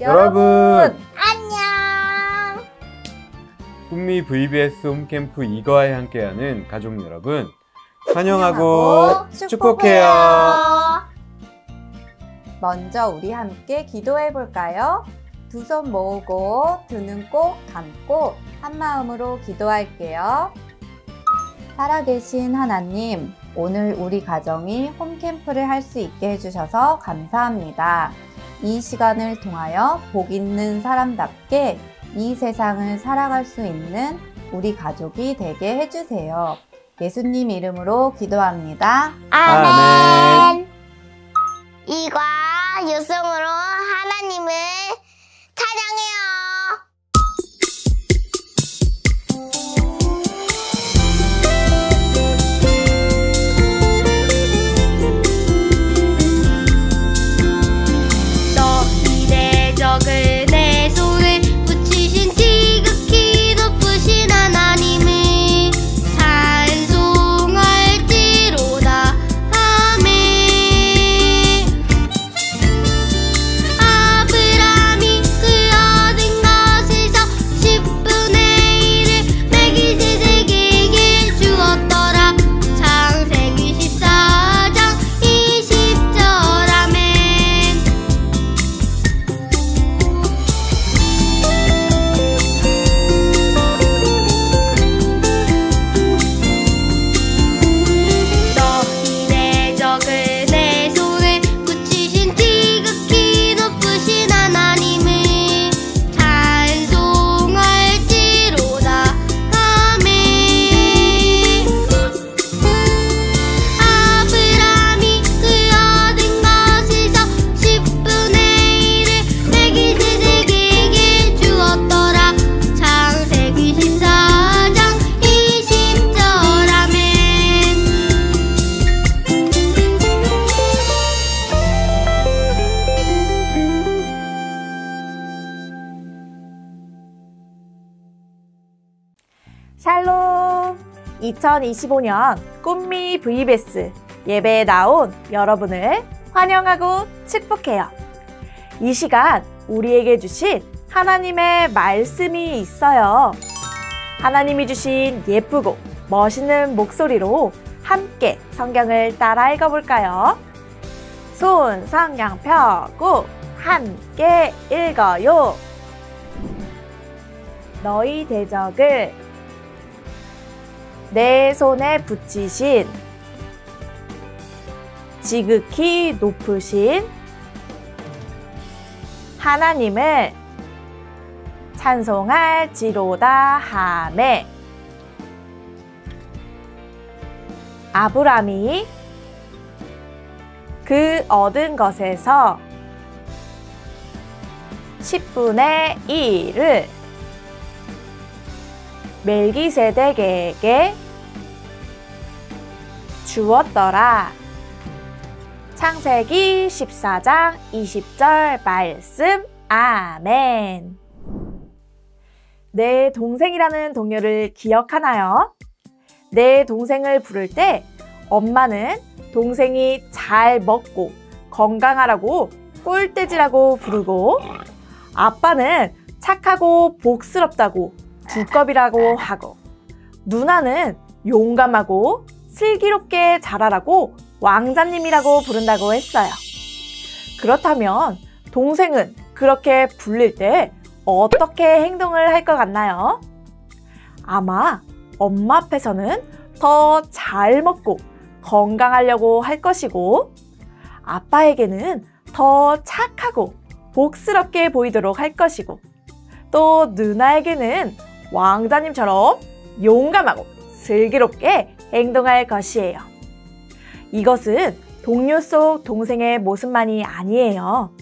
여러분 안녕. 꿈미 VBS 홈캠프 이거에 함께하는 가족 여러분 환영하고 축복해요. 먼저 우리 함께 기도해 볼까요? 두 손 모으고 두 눈 꼭 감고 한 마음으로 기도할게요. 살아계신 하나님, 오늘 우리 가정이 홈캠프를 할 수 있게 해주셔서 감사합니다. 이 시간을 통하여 복 있는 사람답게 이 세상을 살아갈 수 있는 우리 가족이 되게 해주세요. 예수님 이름으로 기도합니다. 아멘. 이과 유승으로 하나님을 찬양해요. 너희 대적을 내 손에 붙이신 지극히 높으신 하나님을 찬송할지로다. 아멘. 아브라함이 그 얻은 것에서 10분의 1을 멜기세덱에게 주었더라. 창세기 14장 20절. 아멘. 너희 대적을 내 손에 붙이신 지극히 높으신 하나님을 찬송할지로다. 아멘. 아브라함이 그 얻은 것에서 10분의 1을 멜기세덱에게 주었더라. 창세기 14장 20절. 아멘. 샬롬! 2025년 꿈미 VBS 예배에 나온 여러분을 환영하고 축복해요. 이 시간 우리에게 주신 하나님의 말씀이 있어요. 하나님이 주신 예쁘고 멋있는 목소리로 함께 성경을 따라 읽어볼까요? 손 성경 펴고 함께 읽어요. 너희 대적을 내 손에 붙이신 지극히 높으신 하나님을 찬송할지로다. 하매. 아브라함이 그 얻은 것에서 10분의 1을 멜기세덱에게 주었더라. 창세기 14장 20절 말씀. 아멘. 내 동생이라는 동요를 기억하나요? 내 동생을 부를 때 엄마는 동생이 잘 먹고 건강하라고 꿀돼지라고 부르고, 아빠는 착하고 복스럽다고 두꺼비라고 하고, 누나는 용감하고 슬기롭게 자라라고 왕자님이라고 부른다고 했어요. 그렇다면 동생은 그렇게 불릴 때 어떻게 행동을 할 것 같나요? 아마 엄마 앞에서는 더 잘 먹고 건강하려고 할 것이고, 아빠에게는 더 착하고 복스럽게 보이도록 할 것이고, 또 누나에게는 왕자님처럼 용감하고 슬기롭게 행동할 것이에요. 이것은 동요 속 동생의 모습만이 아니에요.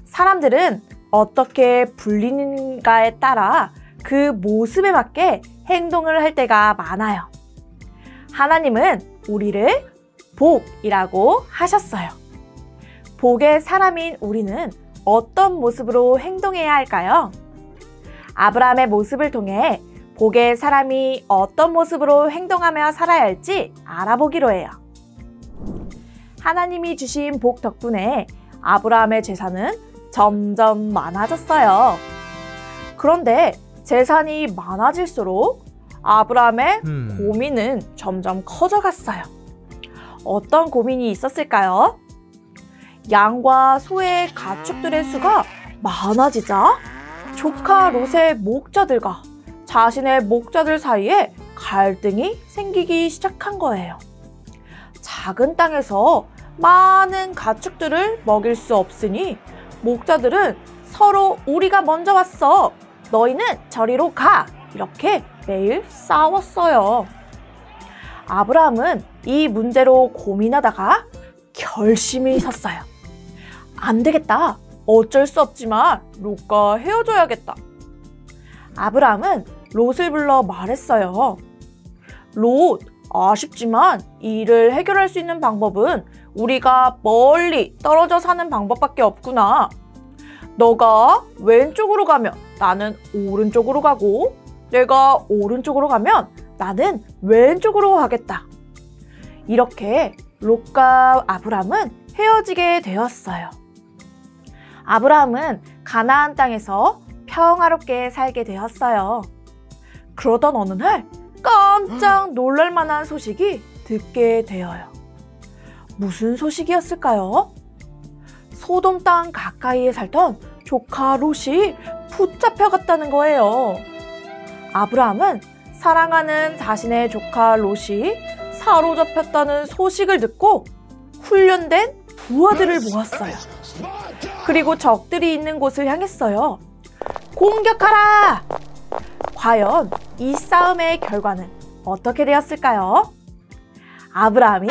사람들은 어떻게 불리는가에 따라 그 모습에 맞게 행동을 할 때가 많아요. 하나님은 우리를 복이라고 하셨어요. 복의 사람인 우리는 어떤 모습으로 행동해야 할까요? 아브라함의 모습을 통해 복의 사람이 어떤 모습으로 행동하며 살아야 할지 알아보기로 해요. 하나님이 주신 복 덕분에 아브라함의 재산은 점점 많아졌어요. 그런데 재산이 많아질수록 아브라함의 고민은 점점 커져갔어요. 어떤 고민이 있었을까요? 양과 소의 가축들의 수가 많아지자 조카 롯의 목자들과 자신의 목자들 사이에 갈등이 생기기 시작한 거예요. 작은 땅에서 많은 가축들을 먹일 수 없으니 목자들은 서로 우리가 먼저 왔어. 너희는 저리로 가. 이렇게 매일 싸웠어요. 아브라함은 이 문제로 고민하다가 결심이 섰어요. 안 되겠다. 어쩔 수 없지만 롯과 헤어져야겠다. 아브라함은 롯을 불러 말했어요. 롯, 아쉽지만 이 일을 해결할 수 있는 방법은 우리가 멀리 떨어져 사는 방법밖에 없구나. 너가 왼쪽으로 가면 나는 오른쪽으로 가고, 내가 오른쪽으로 가면 나는 왼쪽으로 가겠다. 이렇게 롯과 아브라함은 헤어지게 되었어요. 아브라함은 가나안 땅에서 평화롭게 살게 되었어요. 그러던 어느 날 깜짝 놀랄 만한 소식이 듣게 되어요. 무슨 소식이었을까요? 소돔 땅 가까이에 살던 조카 롯이 붙잡혀갔다는 거예요. 아브라함은 사랑하는 자신의 조카 롯이 사로잡혔다는 소식을 듣고 훈련된 부하들을 모았어요. 그리고 적들이 있는 곳을 향했어요. 공격하라! 과연 이 싸움의 결과는 어떻게 되었을까요? 아브라함이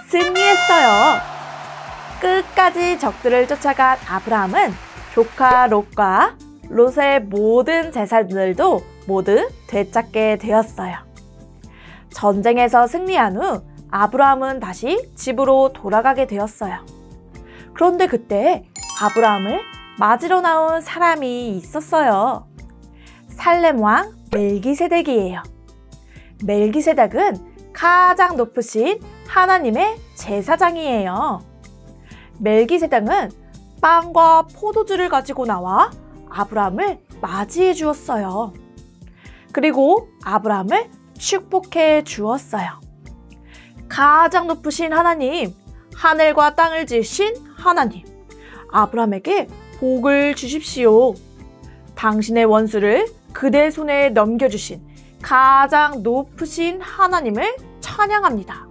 승리했어요. 끝까지 적들을 쫓아간 아브라함은 조카 롯과 롯의 모든 재산들도 모두 되찾게 되었어요. 전쟁에서 승리한 후 아브라함은 다시 집으로 돌아가게 되었어요. 그런데 그때 아브라함을 맞으러 나온 사람이 있었어요. 살렘 왕 멜기세덱이에요. 멜기세덱은 가장 높으신 하나님의 제사장이에요. 멜기세덱은 빵과 포도주를 가지고 나와 아브라함을 맞이해 주었어요. 그리고 아브라함을 축복해 주었어요. 가장 높으신 하나님, 하늘과 땅을 지으신 하나님, 아브라함에게 복을 주십시오. 당신의 원수를 그대 손에 넘겨주신 가장 높으신 하나님을 찬양합니다.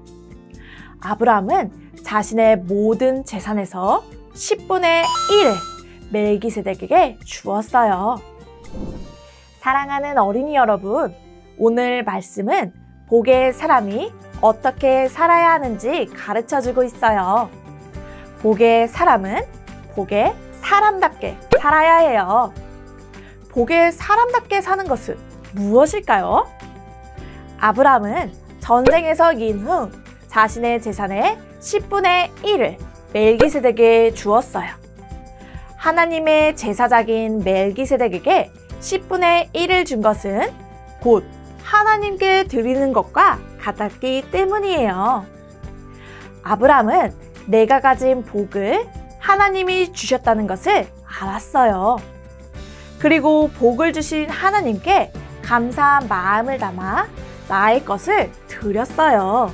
아브라함은 자신의 모든 재산에서 10분의 1을 멜기세덱에게 주었어요. 사랑하는 어린이 여러분, 오늘 말씀은 복의 사람이 어떻게 살아야 하는지 가르쳐주고 있어요. 복의 사람은 복의 사람답게 살아야 해요. 복의 사람답게 사는 것은 무엇일까요? 아브라함은 전쟁에서 이긴 후 자신의 재산의 10분의 1을 멜기세덱에게 주었어요. 하나님의 제사장인 멜기세덱에게 10분의 1을 준 것은 곧 하나님께 드리는 것과 같았기 때문이에요. 아브라함은 내가 가진 복을 하나님이 주셨다는 것을 알았어요. 그리고 복을 주신 하나님께 감사한 마음을 담아 나의 것을 드렸어요.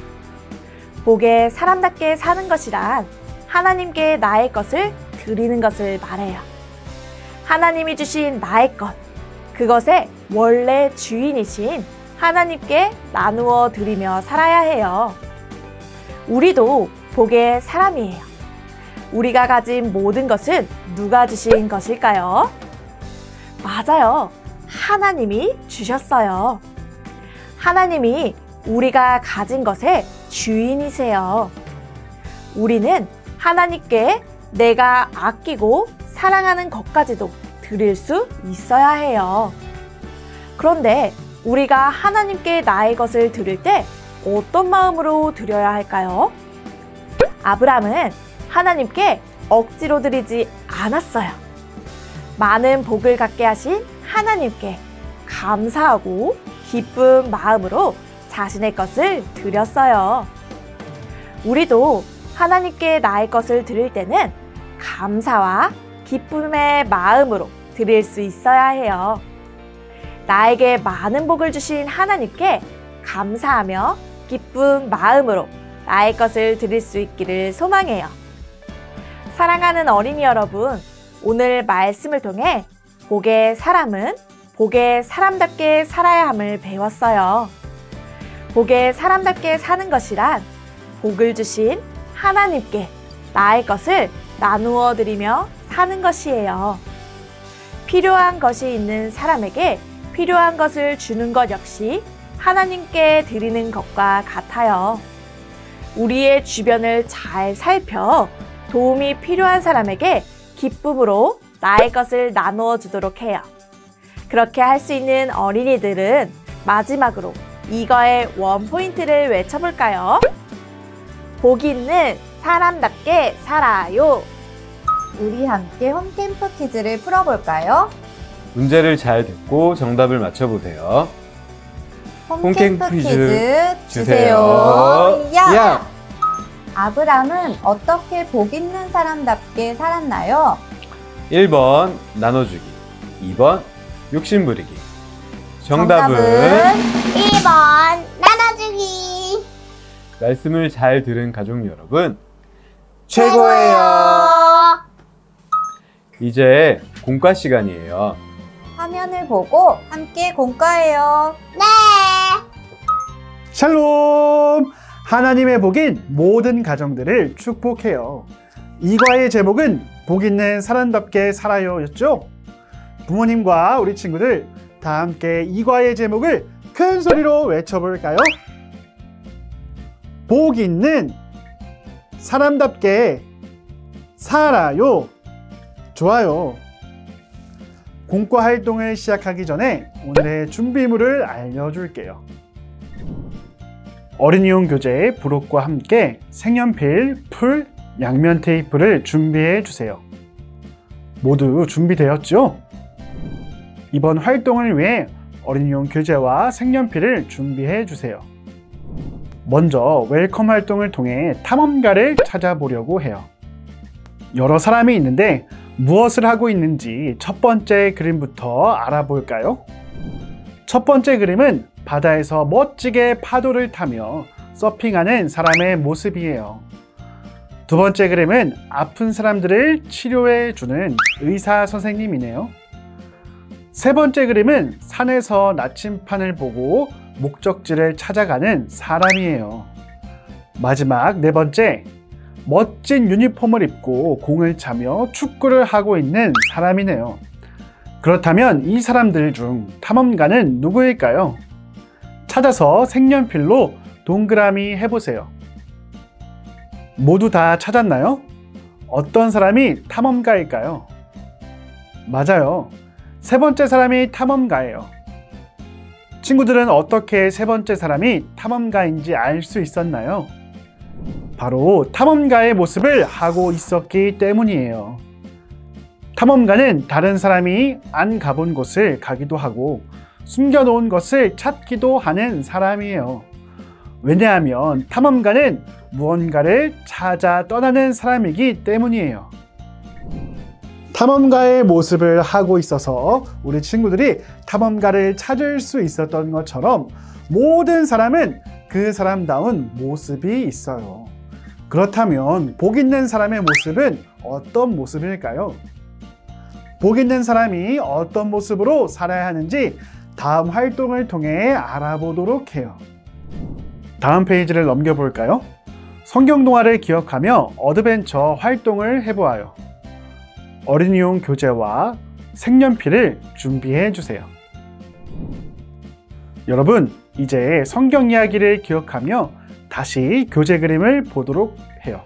복의 사람답게 사는 것이란 하나님께 나의 것을 드리는 것을 말해요. 하나님이 주신 나의 것, 그것의 원래 주인이신 하나님께 나누어 드리며 살아야 해요. 우리도 복의 사람이에요. 우리가 가진 모든 것은 누가 주신 것일까요? 맞아요. 하나님이 주셨어요. 하나님이 우리가 가진 것의 주인이세요. 우리는 하나님께 내가 아끼고 사랑하는 것까지도 드릴 수 있어야 해요. 그런데 우리가 하나님께 나의 것을 드릴 때 어떤 마음으로 드려야 할까요? 아브라함은 하나님께 억지로 드리지 않았어요. 많은 복을 갖게 하신 하나님께 감사하고 기쁜 마음으로 자신의 것을 드렸어요. 우리도 하나님께 나의 것을 드릴 때는 감사와 기쁨의 마음으로 드릴 수 있어야 해요. 나에게 많은 복을 주신 하나님께 감사하며 기쁜 마음으로 나의 것을 드릴 수 있기를 소망해요. 사랑하는 어린이 여러분, 오늘 말씀을 통해 복의 사람은 복의 사람답게 살아야 함을 배웠어요. 복의 사람답게 사는 것이란 복을 주신 하나님께 나의 것을 나누어 드리며 사는 것이에요. 필요한 것이 있는 사람에게 필요한 것을 주는 것 역시 하나님께 드리는 것과 같아요. 우리의 주변을 잘 살펴 도움이 필요한 사람에게 기쁨으로 나의 것을 나누어 주도록 해요. 그렇게 할 수 있는 어린이들은 마지막으로 이거의 원포인트를 외쳐볼까요? 복 있는 사람답게 살아요. 우리 함께 홈캠프 퀴즈를 풀어볼까요? 문제를 잘 듣고 정답을 맞춰보세요. 홈캠프 퀴즈 퀴즈 주세요. 주세요. 야! 아브람은 어떻게 복 있는 사람답게 살았나요? 1번 나눠주기, 2번 욕심부리기. 정답은 1번 나눠주기. 말씀을 잘 들은 가족 여러분, 최고예요. 이제 공과 시간이에요. 화면을 보고 함께 공과해요. 네. 샬롬! 하나님의 복인 모든 가정들을 축복해요. 이과의 제목은 복 있는 사람답게 살아요 였죠? 부모님과 우리 친구들 다 함께 이과의 제목을 큰 소리로 외쳐볼까요? 복 있는 사람답게 살아요. 좋아요. 공과 활동을 시작하기 전에 오늘의 준비물을 알려줄게요. 어린이용 교재 부록과 함께 색연필, 풀, 양면 테이프를 준비해 주세요. 모두 준비되었죠? 이번 활동을 위해 어린이용 교재와 색연필을 준비해 주세요. 먼저 웰컴 활동을 통해 탐험가를 찾아보려고 해요. 여러 사람이 있는데 무엇을 하고 있는지 첫 번째 그림부터 알아볼까요? 첫 번째 그림은 바다에서 멋지게 파도를 타며 서핑하는 사람의 모습이에요. 두 번째 그림은 아픈 사람들을 치료해주는 의사 선생님이네요. 세 번째 그림은 산에서 나침판을 보고 목적지를 찾아가는 사람이에요. 마지막 네 번째, 멋진 유니폼을 입고 공을 차며 축구를 하고 있는 사람이네요. 그렇다면 이 사람들 중 탐험가는 누구일까요? 찾아서 색연필로 동그라미 해보세요. 모두 다 찾았나요? 어떤 사람이 탐험가일까요? 맞아요. 세 번째 사람이 탐험가예요. 친구들은 어떻게 세 번째 사람이 탐험가인지 알 수 있었나요? 바로 탐험가의 모습을 하고 있었기 때문이에요. 탐험가는 다른 사람이 안 가본 곳을 가기도 하고 숨겨놓은 것을 찾기도 하는 사람이에요. 왜냐하면 탐험가는 무언가를 찾아 떠나는 사람이기 때문이에요. 탐험가의 모습을 하고 있어서 우리 친구들이 탐험가를 찾을 수 있었던 것처럼 모든 사람은 그 사람다운 모습이 있어요. 그렇다면 복 있는 사람의 모습은 어떤 모습일까요? 복 있는 사람이 어떤 모습으로 살아야 하는지 다음 활동을 통해 알아보도록 해요. 다음 페이지를 넘겨볼까요? 성경동화를 기억하며 어드벤처 활동을 해보아요. 어린이용 교재와 색연필을 준비해 주세요. 여러분, 이제 성경 이야기를 기억하며 다시 교재 그림을 보도록 해요.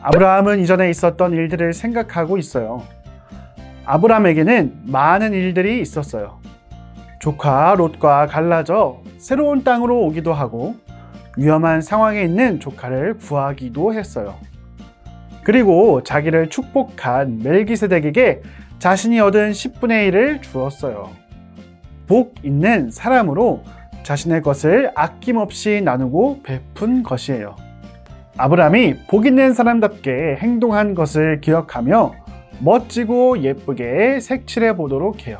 아브라함은 이전에 있었던 일들을 생각하고 있어요. 아브라함에게는 많은 일들이 있었어요. 조카 롯과 갈라져 새로운 땅으로 오기도 하고 위험한 상황에 있는 조카를 구하기도 했어요. 그리고 자기를 축복한 멜기세덱에게 자신이 얻은 10분의 1을 주었어요. 복 있는 사람으로 자신의 것을 아낌없이 나누고 베푼 것이에요. 아브라함이 복 있는 사람답게 행동한 것을 기억하며 멋지고 예쁘게 색칠해 보도록 해요.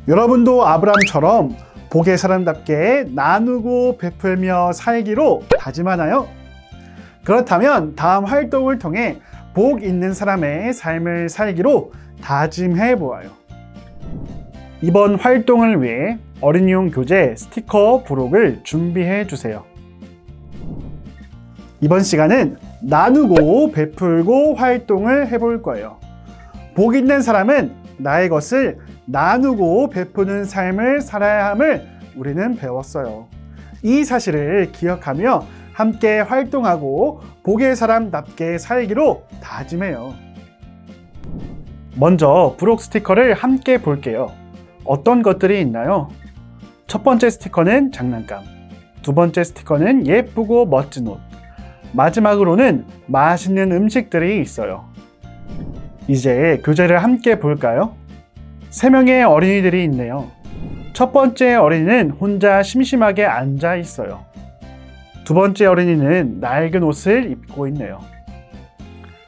여러분도 아브람처럼 복의 사람답게 나누고 베풀며 살기로 다짐하나요? 그렇다면 다음 활동을 통해 복 있는 사람의 삶을 살기로 다짐해 보아요. 이번 활동을 위해 어린이용 교재 스티커 부록을 준비해 주세요. 이번 시간은 나누고 베풀고 활동을 해볼 거예요. 복 있는 사람은 나의 것을 나누고 베푸는 삶을 살아야 함을 우리는 배웠어요. 이 사실을 기억하며 함께 활동하고 복의 사람답게 살기로 다짐해요. 먼저 부록 스티커를 함께 볼게요. 어떤 것들이 있나요? 첫 번째 스티커는 장난감, 두 번째 스티커는 예쁘고 멋진 옷, 마지막으로는 맛있는 음식들이 있어요. 이제 교재를 함께 볼까요? 3명의 어린이들이 있네요. 첫 번째 어린이는 혼자 심심하게 앉아 있어요. 두 번째 어린이는 낡은 옷을 입고 있네요.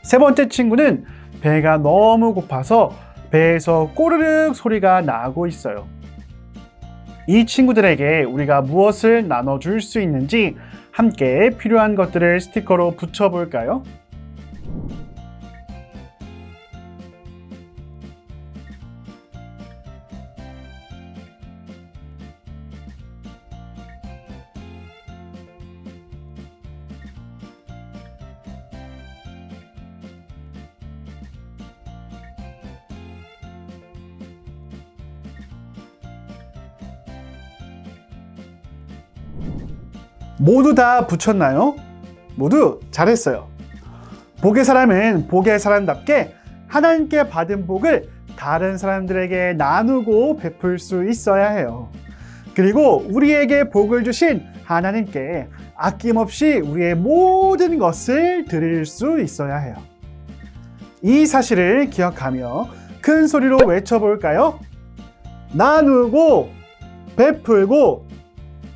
세 번째 친구는 배가 너무 고파서 배에서 꼬르륵 소리가 나고 있어요. 이 친구들에게 우리가 무엇을 나눠줄 수 있는지 함께 필요한 것들을 스티커로 붙여볼까요? 모두 다 붙였나요? 모두 잘했어요. 복의 사람은 복의 사람답게 하나님께 받은 복을 다른 사람들에게 나누고 베풀 수 있어야 해요. 그리고 우리에게 복을 주신 하나님께 아낌없이 우리의 모든 것을 드릴 수 있어야 해요. 이 사실을 기억하며 큰 소리로 외쳐볼까요? 나누고 베풀고.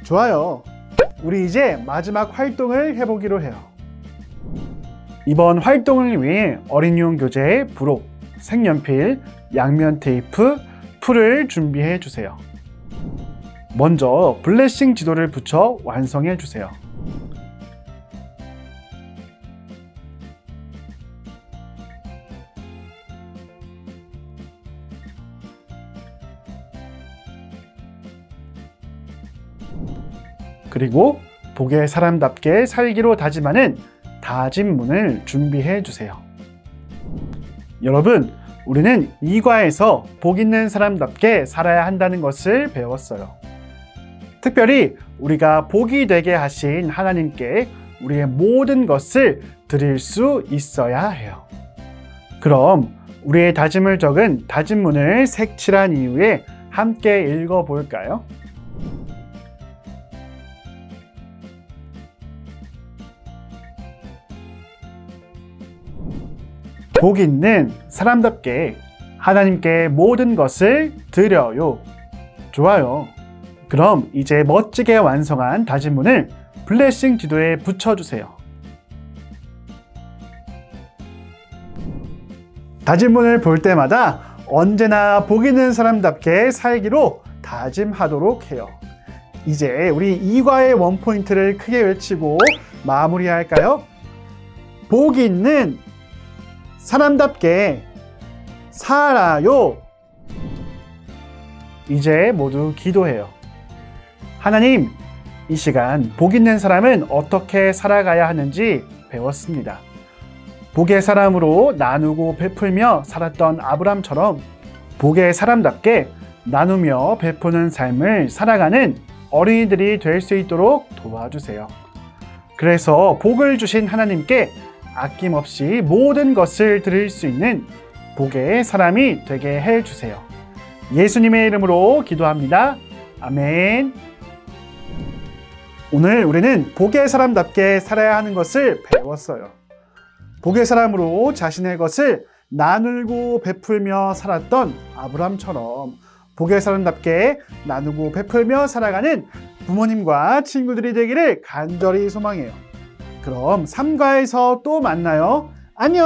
좋아요. 우리 이제 마지막 활동을 해보기로 해요. 이번 활동을 위해 어린이용 교재에 부록, 색연필, 양면 테이프, 풀을 준비해 주세요. 먼저 블레싱 지도를 붙여 완성해 주세요. 그리고 복의 사람답게 살기로 다짐하는 다짐문을 준비해 주세요. 여러분, 우리는 이 과에서 복 있는 사람답게 살아야 한다는 것을 배웠어요. 특별히 우리가 복이 되게 하신 하나님께 우리의 모든 것을 드릴 수 있어야 해요. 그럼 우리의 다짐을 적은 다짐문을 색칠한 이후에 함께 읽어볼까요? 복 있는 사람답게 하나님께 모든 것을 드려요. 좋아요. 그럼 이제 멋지게 완성한 다짐문을 블레싱 지도에 붙여주세요. 다짐문을 볼 때마다 언제나 복 있는 사람답게 살기로 다짐하도록 해요. 이제 우리 2과의 원포인트를 크게 외치고 마무리할까요? 복 있는 사람답게 살아요. 이제 모두 기도해요. 하나님, 이 시간 복 있는 사람은 어떻게 살아가야 하는지 배웠습니다. 복의 사람으로 나누고 베풀며 살았던 아브람처럼 복의 사람답게 나누며 베푸는 삶을 살아가는 어린이들이 될 수 있도록 도와주세요. 그래서 복을 주신 하나님께 아낌없이 모든 것을 드릴 수 있는 복의 사람이 되게 해주세요. 예수님의 이름으로 기도합니다. 아멘. 오늘 우리는 복의 사람답게 살아야 하는 것을 배웠어요. 복의 사람으로 자신의 것을 나누고 베풀며 살았던 아브라함처럼 복의 사람답게 나누고 베풀며 살아가는 부모님과 친구들이 되기를 간절히 소망해요. 그럼 3과에서 또 만나요. 안녕!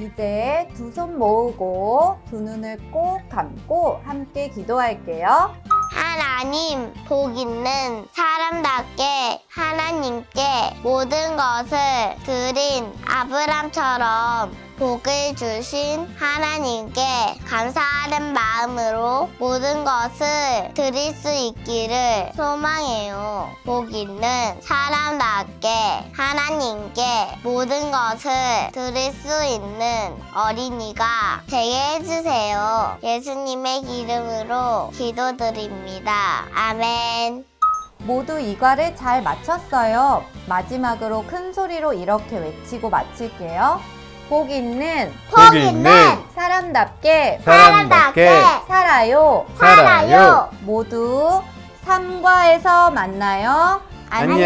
이제 두 손 모으고 두 눈을 꼭 감고 함께 기도할게요. 하나님, 복 있는 사람답게 하나님께 모든 것을 드린 아브람처럼 복을 주신 하나님께 감사하는 마음으로 모든 것을 드릴 수 있기를 소망해요. 복 있는 사람답게 하나님께 모든 것을 드릴 수 있는 어린이가 되게 해주세요. 예수님의 이름으로 기도드립니다. 아멘. 모두 이과를 잘 마쳤어요. 마지막으로 큰 소리로 이렇게 외치고 마칠게요. 복 있는 복 있는 사람답게 사람답게 살아요. 살아요. 모두 3과에서 만나요. 안녕.